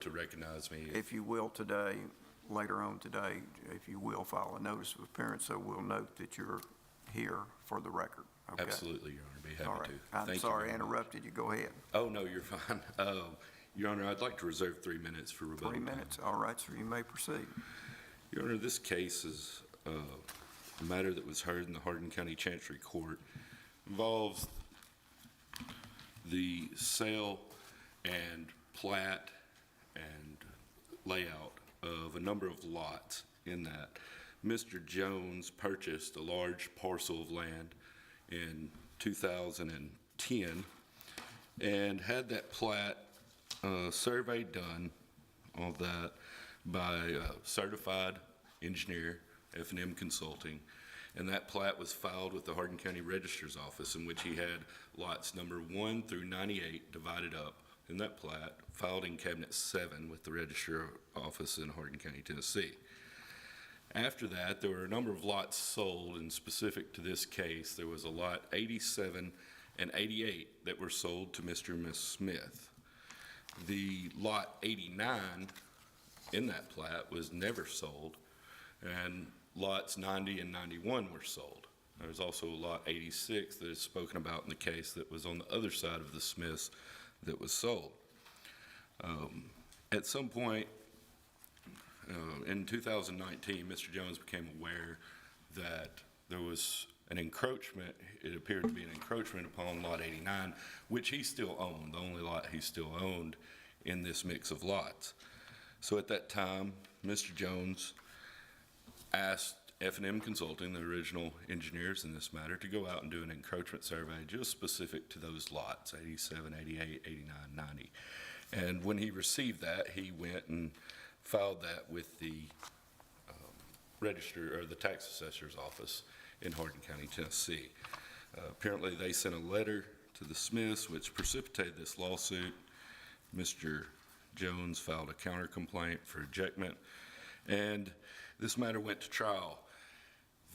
to recognize me. If you will today, later on today, if you will file a notice of appearance, so we'll note that you're here for the record. Okay? Absolutely, Your Honor. Be happy All right. to. I'm Thank you sorry I very much. interrupted you. Go ahead. Oh, no, you're fine. Your Honor, I'd like to reserve 3 minutes for rebuttal. 3 minutes. All right, sir. You may proceed. Your Honor, this case is a matter that was heard in the Hardin County Chancery Court. Involves the sale and plat and layout of a number of lots in that. Mr. Jones purchased a large parcel of land in 2010 and had that plat survey done, all that, by a certified engineer, F&M Consulting, and that plat was filed with the Hardin County Registrar's Office, in which he had lots number 1 through 98 divided up in that plat, filed in Cabinet 7 with the Registrar Office in Hardin County, Tennessee. After that, there were a number of lots sold, and specific to this case, there was a lot 87 and 88 that were sold to Mr. and Ms. Smith. The lot 89 in that plat was never sold, and lots 90 and 91 were sold. There's also lot 86 that is spoken about in the case that was on the other side of the Smiths that was sold. At some point in 2019, Mr. Jones became aware that there was an encroachment. It appeared to be an encroachment upon lot 89, which he still owned, the only lot he still owned in this mix of lots. So at that time, Mr. Jones asked F&M Consulting, the original engineers in this matter, to go out and do an encroachment survey just specific to those lots, 87, 88, 89, 90. And when he received that, he went and filed that with the register or the tax assessor's office in Hardin County, Tennessee. Apparently they sent a letter to the Smiths which precipitated this lawsuit. Mr. Jones filed a counter complaint for ejectment, and this matter went to trial.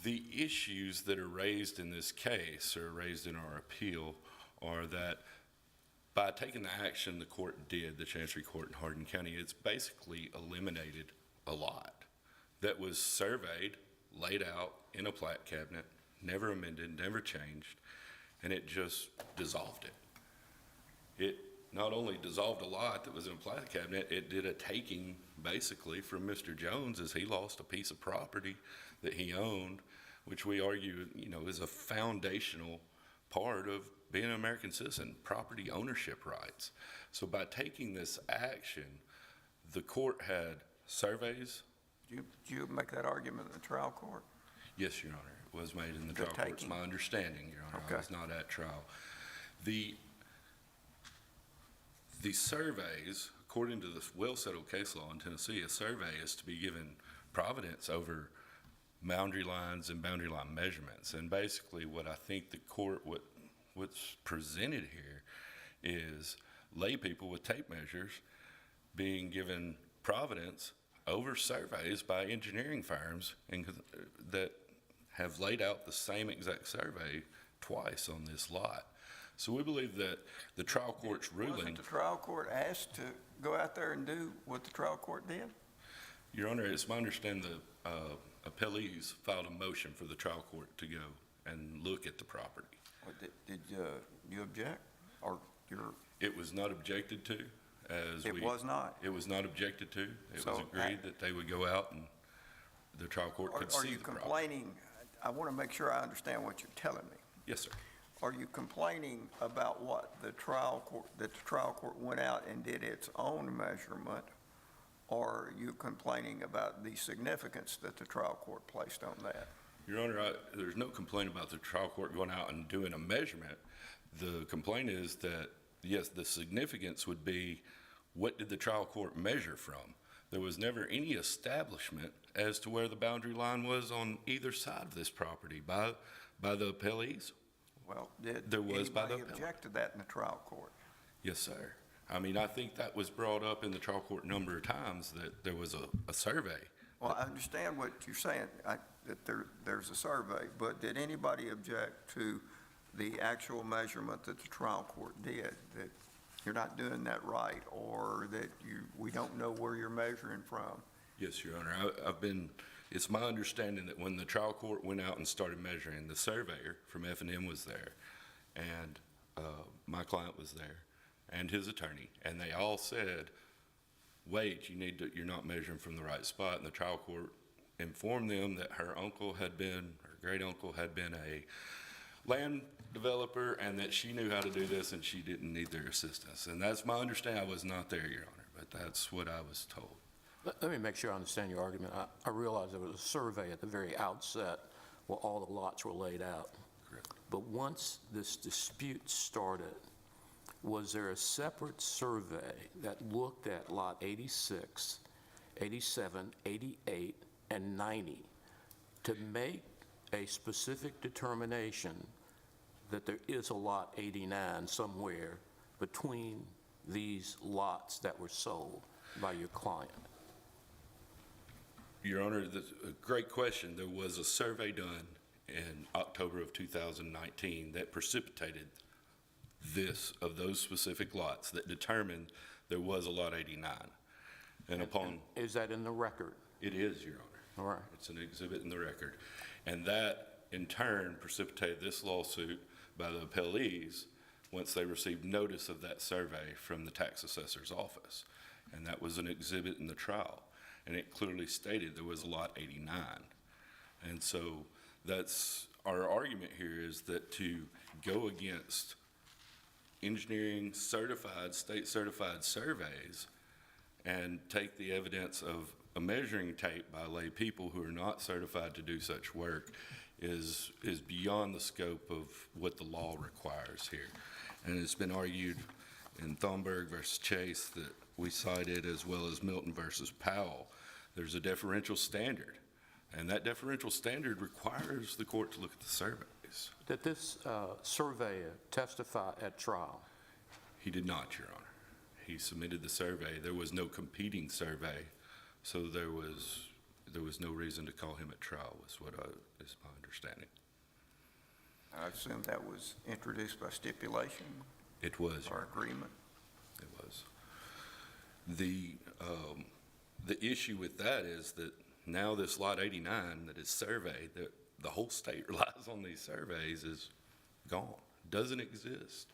The issues that are raised in this case, or raised in our appeal, are that by taking the action the court did, the Chancery Court in Hardin County, it's basically eliminated a lot that was surveyed, laid out in a plat cabinet, never amended, never changed, and it just dissolved it. It not only dissolved a lot that was in a plat cabinet, it did a taking basically from Mr. Jones, as he lost a piece of property that he owned, which we argue, is a foundational part of being an American citizen, property ownership rights. So by taking this action, the court had surveys. Did you make that argument in the trial court? Yes, Your Honor, it was made in the trial court. It's my understanding, Your Honor. Okay. I was not at trial. The surveys, according to the well-settled case law in Tennessee, a survey is to be given providence over boundary lines and boundary line measurements. And basically what I think the court, what's presented here is lay people with tape measures being given providence over surveys by engineering firms that have laid out the same exact survey twice on this lot. So we believe that the trial court's ruling— Wasn't the trial court asked to go out there and do what the trial court did? Your Honor, it's my understanding the appellees filed a motion for the trial court to go and look at the property. Did you object? Or It was not objected to. It was not? It was not objected to. It was agreed that they would go out and the trial court could see the property. Are you complaining? I want to make sure I understand what you're telling me. Yes, sir. Are you complaining about what the trial court went out and did its own measurement, or are you complaining about the significance that the trial court placed on that? Your Honor, there's no complaint about the trial court going out and doing a measurement. The complaint is that, yes, the significance would be, what did the trial court measure from? There was never any establishment as to where the boundary line was on either side of this property by the appellees. Well, did anybody object to that in the trial court? Yes, sir. I mean, I think that was brought up in the trial court a number of times, that there was a survey. Well, I understand what you're saying, that there's a survey, but did anybody object to the actual measurement that the trial court did? you're not doing that right, or that we don't know where you're measuring from. Yes, Your Honor. It's my understanding that when the trial court went out and started measuring, the surveyor from F&M was there, and my client was there, and his attorney, and they all said, wait, you're not measuring from the right spot. And the trial court informed them that her great uncle had been a land developer, and that she knew how to do this, and she didn't need their assistance. And that's my understanding. I was not there, Your Honor, but that's what I was told. Let me make sure I understand your argument. I realize there was a survey at the very outset where all the lots were laid out. Correct. But once this dispute started, was there a separate survey that looked at lot 86, 87, 88, and 90 to make a specific determination that there is a lot 89 somewhere between these lots that were sold by your client? Your Honor, that's a great question. There was a survey done in October of 2019 that precipitated of those specific lots that determined there was a lot 89. And upon... Is that in the record? It is, Your Honor. All right. It's an exhibit in the record. And that, in turn, precipitated this lawsuit by the appellees once they received notice of that survey from the tax assessor's office. And that was an exhibit in the trial. And it clearly stated there was a lot 89. And so that's our argument here, is that to go against engineering certified, state certified surveys and take the evidence of a measuring tape by lay people who are not certified to do such work is beyond the scope of what the law requires here. And it's been argued in Thomberg versus Chase that we cited, as well as Milton versus Powell. There's a deferential standard, and that deferential standard requires the court to look at the surveys. Did this surveyor testify at trial? He did not, Your Honor. He submitted the survey. There was no competing survey, so there was no reason to call him at trial, is my understanding. I assume that was introduced by stipulation It was, Your or agreement. It was. The issue with that is that now this lot 89 that is surveyed, that the whole state relies on these surveys, is gone, doesn't exist.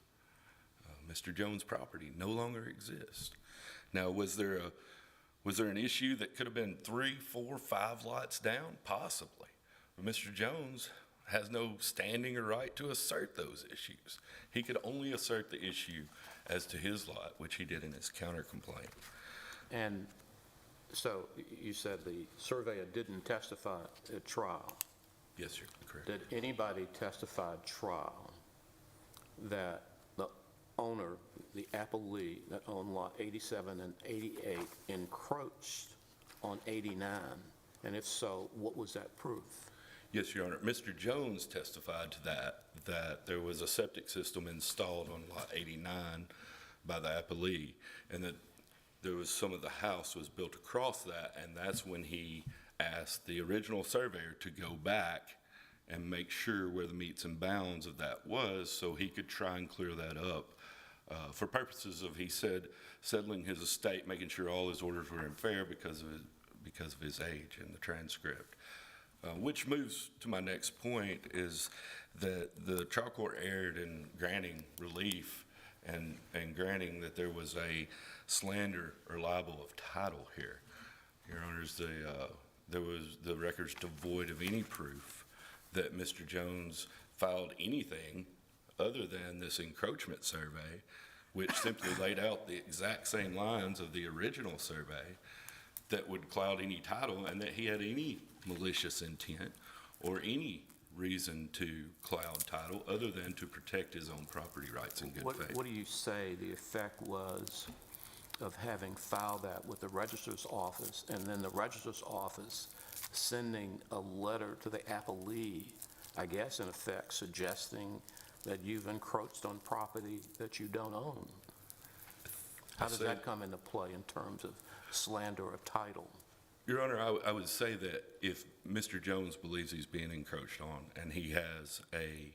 Mr. Jones' property no longer exists. Now, was there an issue that could have been 3, 4, 5 lots down? Possibly. But Mr. Jones has no standing or right to assert those issues. He could only assert the issue as to his lot, which he did in his counter complaint. And so you said the surveyor didn't testify at trial. Yes, sir, correct. Did anybody testify at trial that the owner, the appellee that owned lot 87 and 88 encroached on 89? And if so, what was that proof? Yes, Your Honor. Mr. Jones testified to that there was a septic system installed on lot 89 by the appellee, and that there was some of the house was built across that, and that's when he asked the original surveyor to go back and make sure where the meets and bounds of that was, so he could try and clear that up for purposes of, he said, settling his estate, making sure all his orders were in fair because of his age in the transcript. Which moves to my next point, is that the trial court erred in granting relief and granting that there was a slander or libel of title here. Your Honors, the record's devoid of any proof that Mr. Jones filed anything other than this encroachment survey, which simply laid out the exact same lines of the original survey that would cloud any title, and that he had any malicious intent or any reason to cloud title other than to protect his own property rights in good faith. What do you say the effect was of having filed that with the registrar's office, and then the registrar's office sending a letter to the appellee, I guess in effect suggesting that you've encroached on property that you don't own? How does that come into play in terms of slander of title? Your Honor, I would say that if Mr. Jones believes he's being encroached on and he has a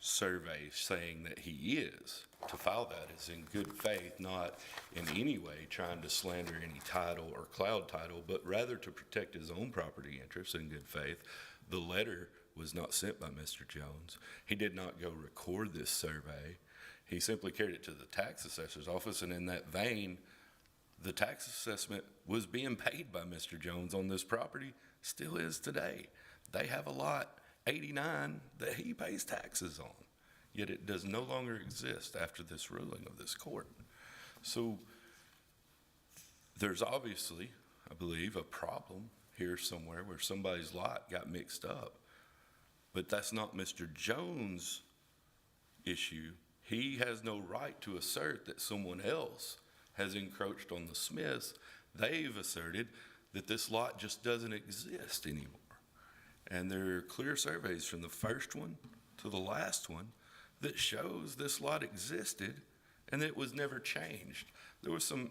survey saying that he is. To file that is in good faith, not in any way trying to slander any title or cloud title, but rather to protect his own property interests in good faith. The letter was not sent by Mr. Jones. He did not go record this survey. He simply carried it to the tax assessor's office, and in that vein, the tax assessment was being paid by Mr. Jones on this property, still is today. They have a lot 89 that he pays taxes on, yet it does no longer exist after this ruling of this court. So there's obviously, I believe, a problem here somewhere where somebody's lot got mixed up, but that's not Mr. Jones' issue. He has no right to assert that someone else has encroached on the Smiths. They've asserted that this lot just doesn't exist anymore. And there are clear surveys from the first one to the last one that shows this lot existed and it was never changed. There was some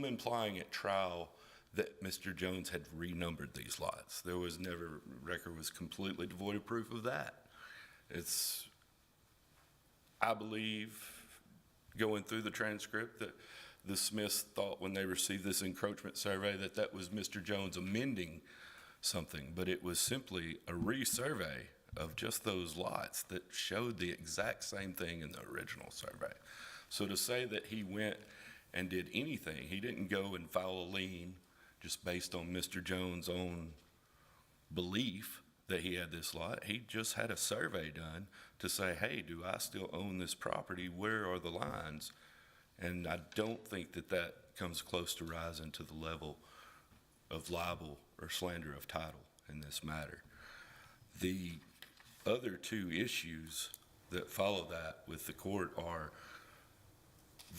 implying at trial that Mr. Jones had renumbered these lots. There was never, record was completely devoid of proof of that. It's, I believe, going through the transcript, that the Smiths thought when they received this encroachment survey that that was Mr. Jones amending something, but it was simply a resurvey of just those lots that showed the exact same thing in the original survey. So to say that he went and did anything, he didn't go and file a lien just based on Mr. Jones' own belief that he had this lot. He just had a survey done to say, hey, do I still own this property? Where are the lines? And I don't think that that comes close to rising to the level of libel or slander of title in this matter. The other two issues that follow that with the court are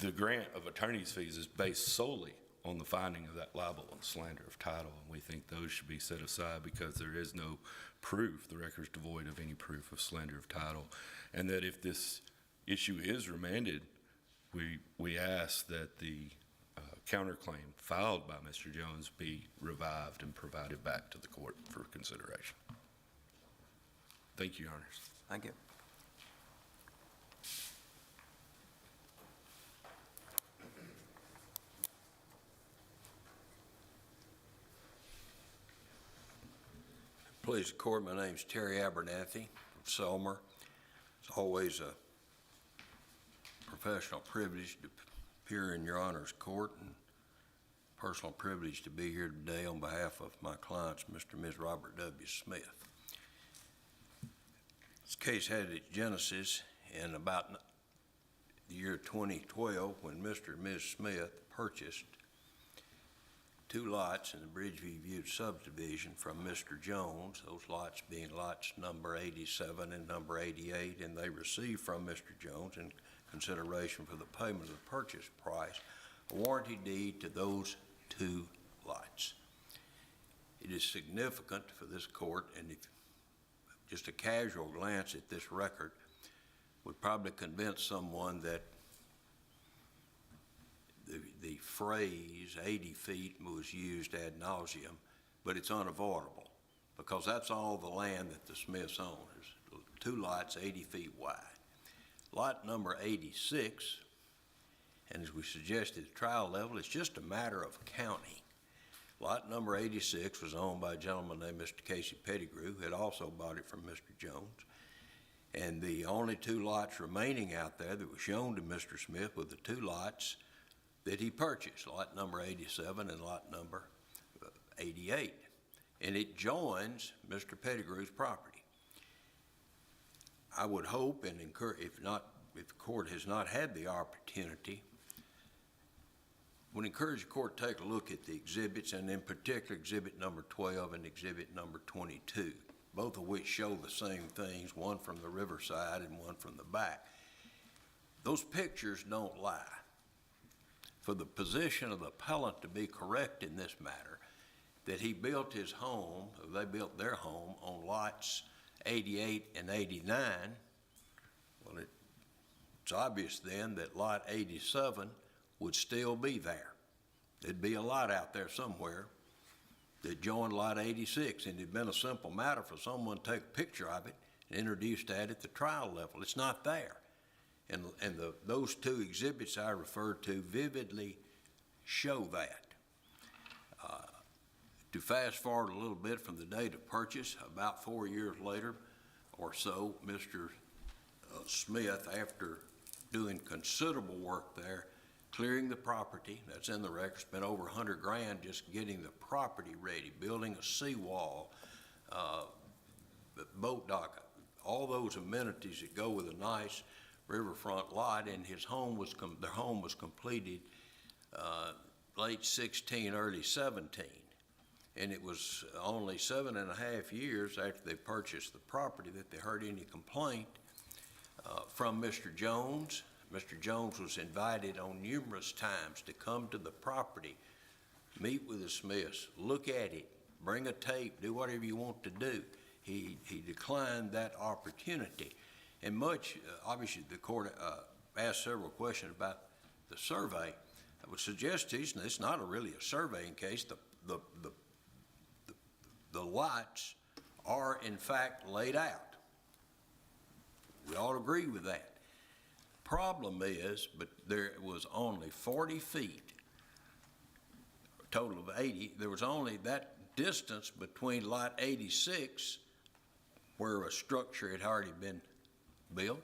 the grant of attorney's fees is based solely on the finding of that libel and slander of title, and we think those should be set aside because there is no proof, the record's devoid of any proof of slander of title, and that if this issue is remanded, we ask that the counterclaim filed by Mr. Jones be revived and provided back to the court for consideration. Thank you, Your Honors. Thank you. Please, the court, my name's Terry Abernathy from Selmer. It's always a professional privilege to appear in Your Honor's court and personal privilege to be here today on behalf of my clients, Mr. and Ms. Robert W. Smith. This case had its genesis in about the year 2012 when Mr. and Ms. Smith purchased two lots in the Bridgeview View subdivision from Mr. Jones, those lots being lots number 87 and number 88, and they received from Mr. Jones in consideration for the payment of the purchase price a warranty deed to those two lots. It is significant for this court, and if just a casual glance at this record would probably convince someone that the phrase 80 feet was used ad nauseum, but it's unavoidable because that's all the land that the Smiths own, is two lots 80 feet wide. Lot number 86, and as we suggested at the trial level, it's just a matter of counting. Lot number 86 was owned by a gentleman named Mr. Casey Pettigrew, who had also bought it from Mr. Jones. And the only two lots remaining out there that was shown to Mr. Smith were the two lots that he purchased, lot number 87 and lot number 88. And it joins Mr. Pettigrew's property. I would hope and encourage, if the court has not had the opportunity, would encourage the court to take a look at the exhibits, and in particular exhibit number 12 and exhibit number 22, both of which show the same things, one from the riverside and one from the back. Those pictures don't lie. For the position of the appellant to be correct in this matter, that he built his home, or they built their home on lots 88 and 89, well, it's obvious then that lot 87 would still be there. There'd be a lot out there somewhere that joined lot 86, and it'd been a simple matter for someone to take a picture of it and introduced that at the trial level. It's not there. And those two exhibits I referred to vividly show that. To fast forward a little bit from the date of purchase, about 4 years later or so, Mr. Smith, after doing considerable work there, clearing the property, that's in the record, spent over $100,000 just getting the property ready, building a seawall, boat dock, all those amenities that go with a nice riverfront lot, and their home was completed late 16, early 17. And it was only 7.5 years after they purchased the property that they heard any complaint from Mr. Jones. Mr. Jones was invited on numerous times to come to the property, meet with the Smiths, look at it, bring a tape, do whatever you want to do. He declined that opportunity. And obviously the court asked several questions about the survey. I would suggest to you it's not really a surveying case. The lots are in fact laid out. We all agree with that. Problem is, but there was only 40 feet, a total of 80. There was only that distance between lot 86, where a structure had already been built,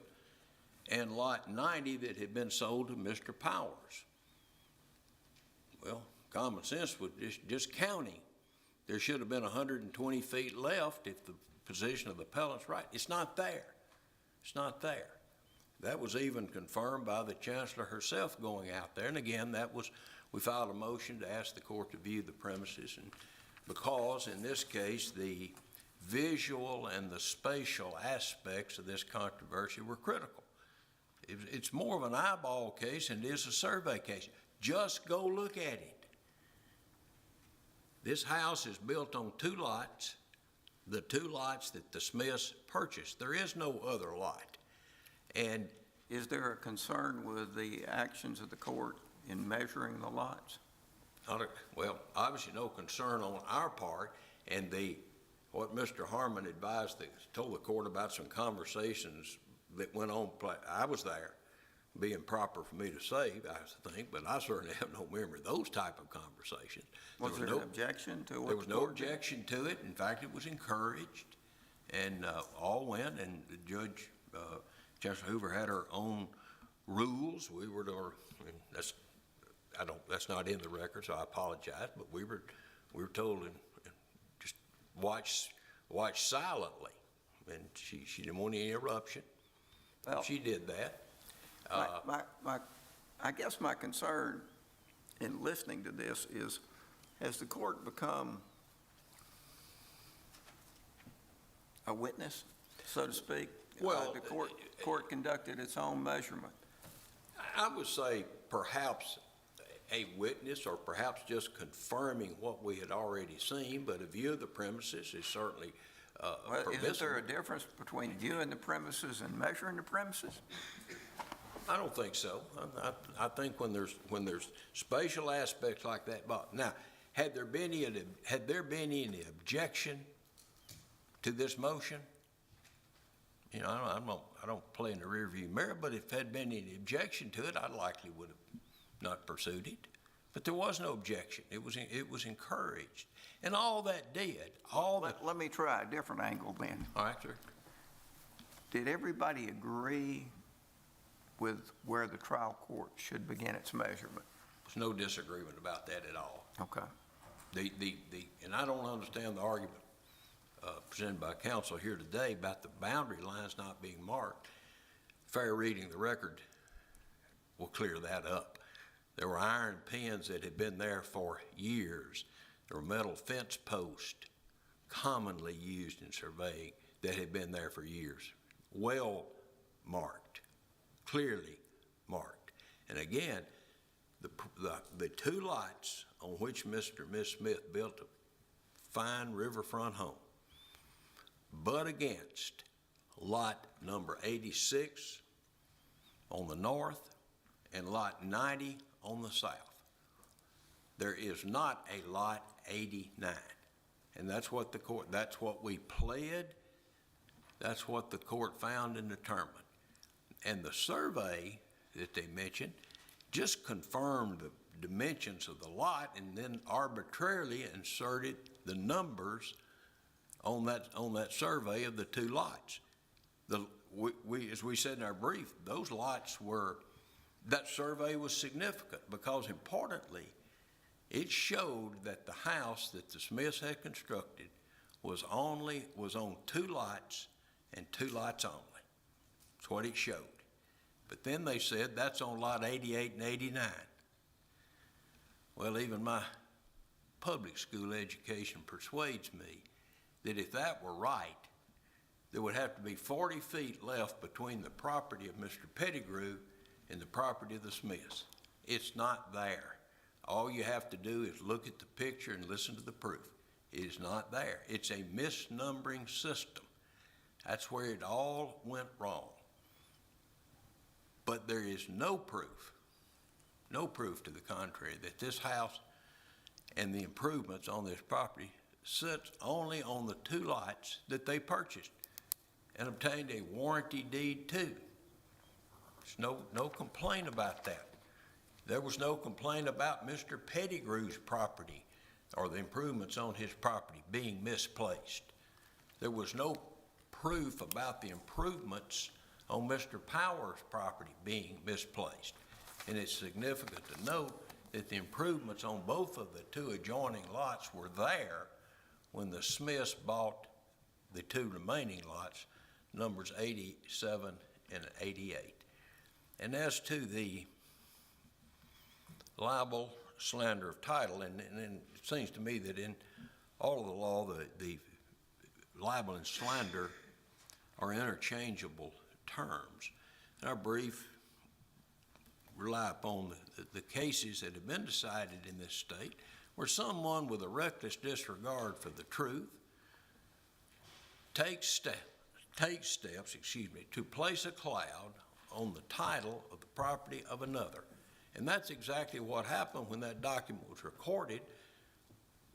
and lot 90 that had been sold to Mr. Powers. Well, common sense would just counting. There should have been 120 feet left if the position of the appellant's right. It's not there. It's not there. That was even confirmed by the chancellor herself going out there. And again, we filed a motion to ask the court to view the premises, and because in this case the visual and the spatial aspects of this controversy were critical. It's more of an eyeball case than it is a survey case. Just go look at it. This house is built on two lots, the two lots that the Smiths purchased. There is no other lot. And Is there a concern with the actions of the court in measuring the lots? well, obviously no concern on our part, and what Mr. Harmon told the court about some conversations that went on. I was there, being proper for me to say, I think, but I certainly have no memory of those type of conversations. Was there an objection to it? There was no objection to it. In fact, it was encouraged, and all went, and the judge, Chancellor Hoover, had her own rules. We were to, and that's not in the record, so I apologize, but we were told and just watch silently, and she didn't want any interruption. Well, she did that. I guess my concern in listening to this is, has the court become a witness, so to speak? Well, the court conducted its own measurement. I would say perhaps a witness, or perhaps just confirming what we had already seen, but a view of the premises is certainly permissible. Isn't there a difference between viewing the premises and measuring the premises? I don't think so. I think when there's spatial aspects like that. Now, had there been any objection to this motion? You know, I don't play in the rearview mirror, but if there had been any objection to it, I likely would have not pursued it. But there was no objection. It was encouraged, and all that did. Let me try a different angle then. All right, sir. Did everybody agree with where the trial court should begin its measurement? There's no disagreement about that at all. Okay. And I don't understand the argument presented by counsel here today about the boundary lines not being marked. Fair reading of the record will clear that up. There were iron pins that had been there for years. There were metal fence posts commonly used in surveying that had been there for years. Well marked, clearly marked. And again, the two lots on which Mr. and Ms. Smith built a fine riverfront home but against lot number 86 on the north and lot 90 on the south. There is not a lot 89. And that's what we pled That's what the court found and determined. And the survey that they mentioned just confirmed the dimensions of the lot and then arbitrarily inserted the numbers on that survey of the two lots. As we said in our brief, those lots that survey was significant because importantly, it showed that the house that the Smiths had constructed was on two lots and two lots only. That's what it showed. But then they said that's on lot 88 and 89. Well, even my public school education persuades me that if that were right, there would have to be 40 feet left between the property of Mr. Pettigrew and the property of the Smiths. It's not there. All you have to do is look at the picture and listen to the proof. It is not there. It's a misnumbering system. That's where it all went wrong. But there is no proof to the contrary that this house and the improvements on this property sits only on the two lots that they purchased and obtained a warranty deed to. There's no complaint about that. There was no complaint about Mr. Pettigrew's property or the improvements on his property being misplaced. There was no proof about the improvements on Mr. Power's property being misplaced. And it's significant to note that the improvements on both of the two adjoining lots were there when the Smiths bought the two remaining lots, numbers 87 and 88. And as to the libel, slander of title, and it seems to me that in all of the law, the libel and slander are interchangeable terms. In our brief, rely upon the cases that have been decided in this state where someone with a reckless disregard for the truth takes steps to place a cloud on the title of the property of another. And that's exactly what happened when that document was recorded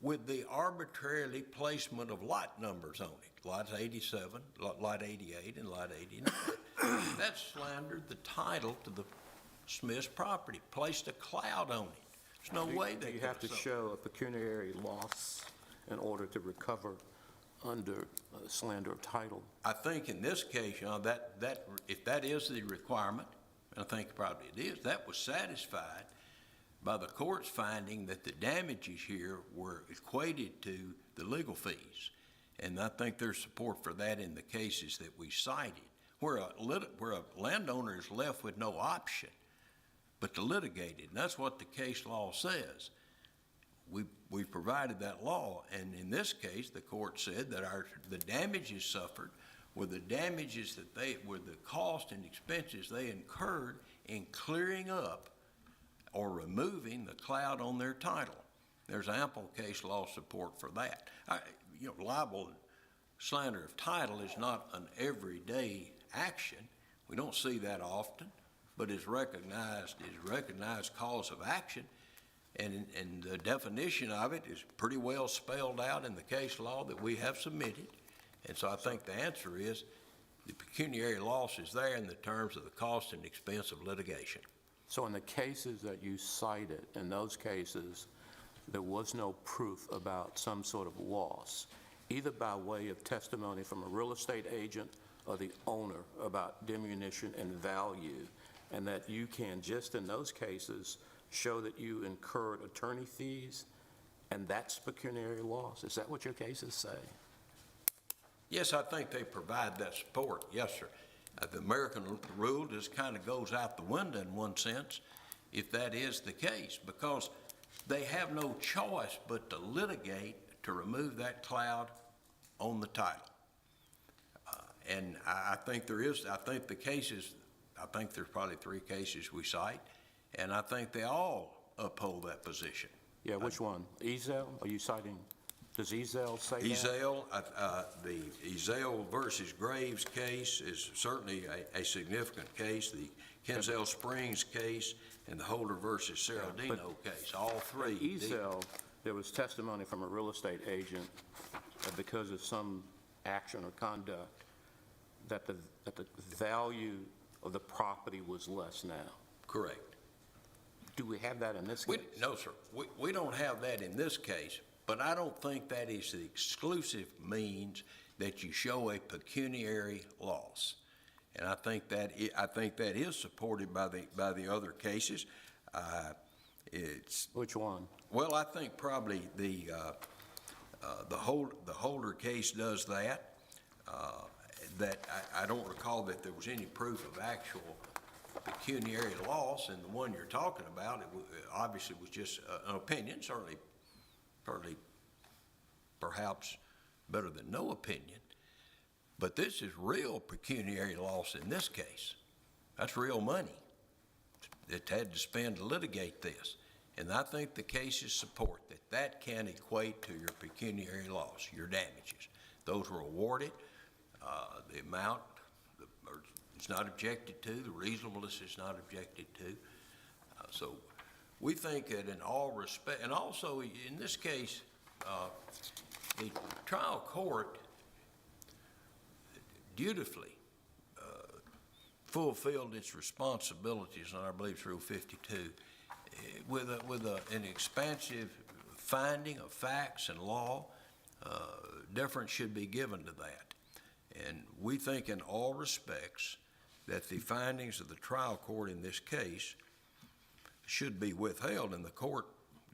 with the arbitrarily placement of lot numbers on it, lot 87, lot 88, and lot 89. That slandered the title to the Smith's property, placed a cloud on it. There's no way they could You have to show a pecuniary loss in order to recover under slander of title. I think in this case, that if that is the requirement, and I think probably it is, that was satisfied by the court's finding that the damages here were equated to the legal fees. And I think there's support for that in the cases that we cited, where a landowner is left with no option but to litigate it. And that's what the case law says. We've provided that law, and in this case, the court said that the damages suffered were the damages were the cost and expenses they incurred in clearing up or removing the cloud on their title. There's ample case law support for that. Libel and slander of title is not an everyday action. We don't see that often, but is recognized cause of action. And the definition of it is pretty well spelled out in the case law that we have submitted. And so I think the answer is the pecuniary loss is there in the terms of the cost and expense of litigation. So in the cases that you cited, in those cases, there was no proof about some sort of loss, either by way of testimony from a real estate agent or the owner about diminution in value, and that you can just in those cases show that you incurred attorney fees, and that's pecuniary loss. Is that what your cases say? Yes, I think they provide that support. Yes, sir. The American rule just kind of goes out the window in one sense, if that is the case, because they have no choice but to litigate to remove that cloud on the title. And I think there's probably 3 cases we cite, and I think they all uphold that position. Yeah, which one? Ezel? Are you citing, does Ezel say that? Ezel, the Ezel versus Graves case is certainly a significant case. The Kensell Springs case and the Holder versus Seraldino case, all 3. Ezel, there was testimony from a real estate agent that because of some action or conduct, that the value of the property was less now. Correct. Do we have that in this We, case? no, sir. We don't have that in this case, but I don't think that is the exclusive means that you show a pecuniary loss. And I think that is supported by the other cases. It's, Which one? well, I think probably the Holder case does that. That I don't recall that there was any proof of actual pecuniary loss, and the one you're talking about, it obviously was just an opinion, certainly perhaps better than no opinion. But this is real pecuniary loss in this case. That's real money that had to spend to litigate this. And I think the cases support that can equate to your pecuniary loss, your damages. Those were awarded. The amount is not objected to. The reasonableness is not objected to. So we think that in all respect, and also in this case, the trial court dutifully fulfilled its responsibilities on, I believe, Rule 52, with an expansive finding of facts and law. Deference should be given to that. And we think in all respects that the findings of the trial court in this case should be withheld, and the court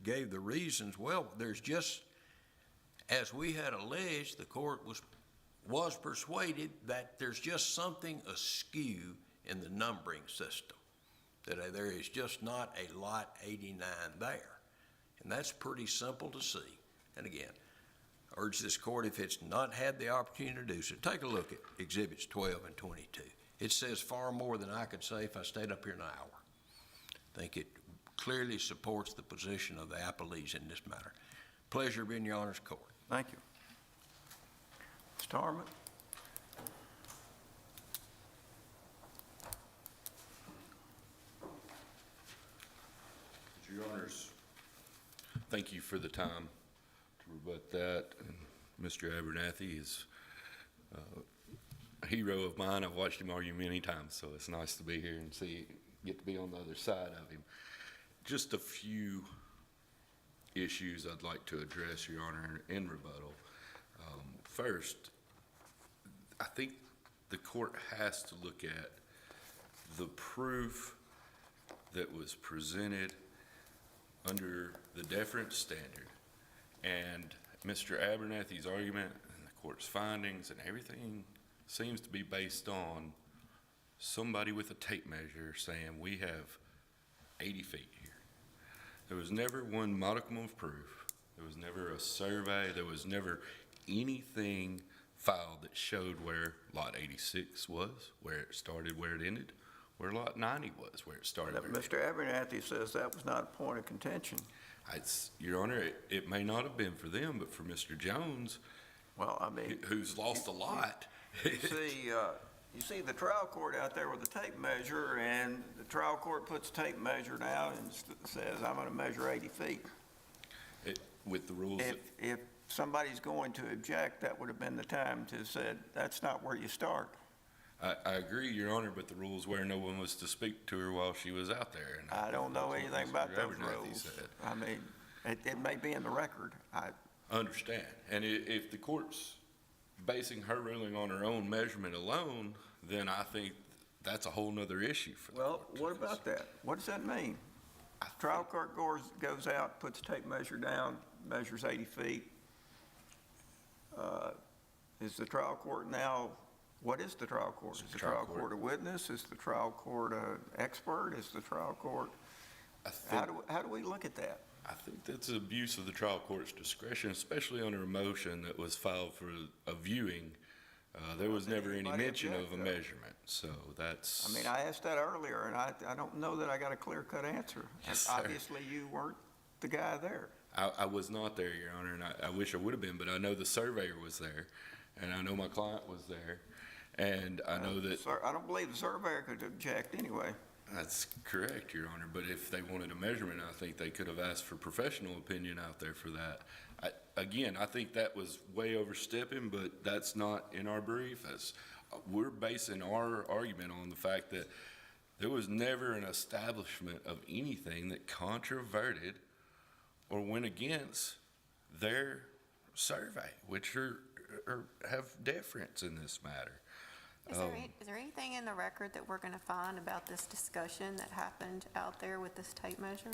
gave the reasons. Well, there's just, as we had alleged, the court was persuaded that there's just something askew in the numbering system, that there is just not a lot 89 there. And that's pretty simple to see. And again, I urge this court, if it's not had the opportunity to do so, take a look at Exhibits 12 and 22. It says far more than I could say if I stayed up here an hour. I think it clearly supports the position of the appellees in this matter. Pleasure being in your honor's court. Thank you. Mr. Harmon? Your Honors, thank you for the time to rebut that. And Mr. Abernathy is a hero of mine. I've watched him argue many times, so it's nice to be here and get to be on the other side of him. Just a few issues I'd like to address, Your Honor, in rebuttal. First, I think the court has to look at the proof that was presented under the deference standard, and Mr. Abernathy's argument and the court's findings and everything seems to be based on somebody with a tape measure saying we have 80 feet here. There was never one modicum of proof. There was never a survey. There was never anything filed that showed where Lot 86 was, where it started, where it ended, where Lot 90 was, where it started. Mr. Abernathy says that was not a point of contention. Your Honor, it may not have been for them, but for Mr. Jones, Well, I mean, who's lost a lot. you see the trial court out there with the tape measure, and the trial court puts tape measure down and says, I'm going to measure 80 feet. With the rules. If somebody's going to object, that would have been the time to have said, that's not where you start. I agree, Your Honor, but the rules where no one was to speak to her while she was out there. And I don't know that's what anything Mr. about those Abernathy rules. said. I mean, it may be in the record. I understand. And if the court's basing her ruling on her own measurement alone, then I think that's a whole nother issue for the Well, court to what about consider. that? What does that mean? Trial court goes out, puts tape measure down, measures 80 feet. Is the trial court now, what is the trial court? Is the trial court a witness? Is the trial court an expert? Is the trial court, how do we look at that? I think that's an abuse of the trial court's discretion, especially under a motion that was filed for a viewing. There was never any anybody mention of object, a though? measurement, so that's. I mean, I asked that earlier, and I don't know that I got a clear-cut answer. Yes, sir. Obviously, you weren't the guy there. I was not there, Your Honor, and I wish I would have been, but I know the surveyor was there, and I know my client was there, and I know that. Sir, I don't believe the surveyor could object anyway. That's correct, Your Honor, but if they wanted a measurement, I think they could have asked for professional opinion out there for that. Again, I think that was way overstepping, but that's not in our brief. That's we're basing our argument on the fact that there was never an establishment of anything that controverted or went against their survey, which have deference in this matter. Is there anything in the record that we're going to find about this discussion that happened out there with this tape measure?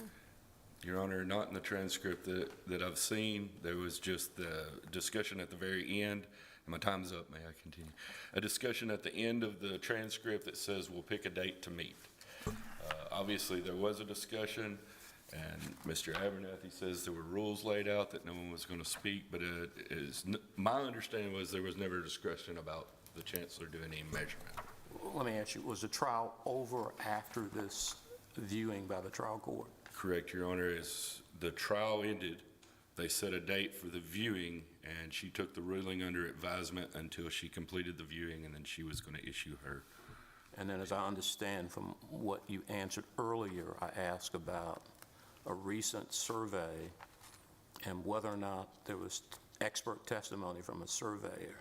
Your Honor, not in the transcript that I've seen. There was just the discussion at the very end. My time's up, may I continue? A discussion at the end of the transcript that says we'll pick a date to meet. Obviously, there was a discussion, and Mr. Abernathy says there were rules laid out that no one was going to speak, but my understanding was there was never a discussion about the chancellor doing any measurement. Let me ask you, was the trial over after this viewing by the trial court? Correct, Your Honor. As the trial ended, they set a date for the viewing, and she took the ruling under advisement until she completed the viewing, and then she was going to issue her. And then as I understand from what you answered earlier, I asked about a recent survey and whether or not there was expert testimony from a surveyor.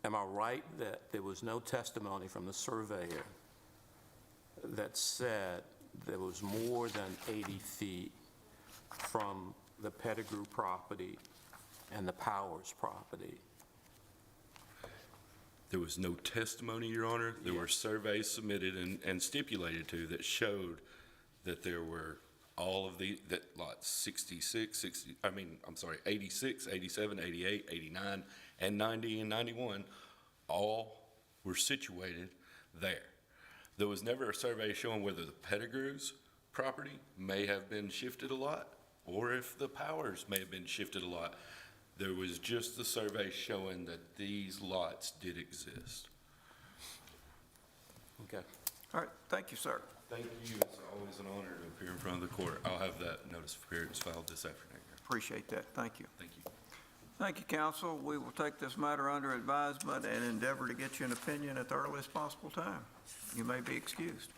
Am I right that there was no testimony from the surveyor that said there was more than 80 feet from the Pettigrew property and the Powers property? There was no testimony, Your Honor. There were surveys submitted and stipulated to that showed that there were all of that lots 86, 87, 88, 89, and 90 and 91 all were situated there. There was never a survey showing whether the Pettigrew's property may have been shifted a lot or if the Powers may have been shifted a lot. There was just the survey showing that these lots did exist. Okay. All right, thank you, sir. Thank you. It's always an honor to appear in front of the court. I'll have that notice of appearance filed this afternoon. Appreciate that. Thank you. Thank you. Thank you, counsel. We will take this matter under advisement and endeavor to get you an opinion at the earliest possible time. You may be excused.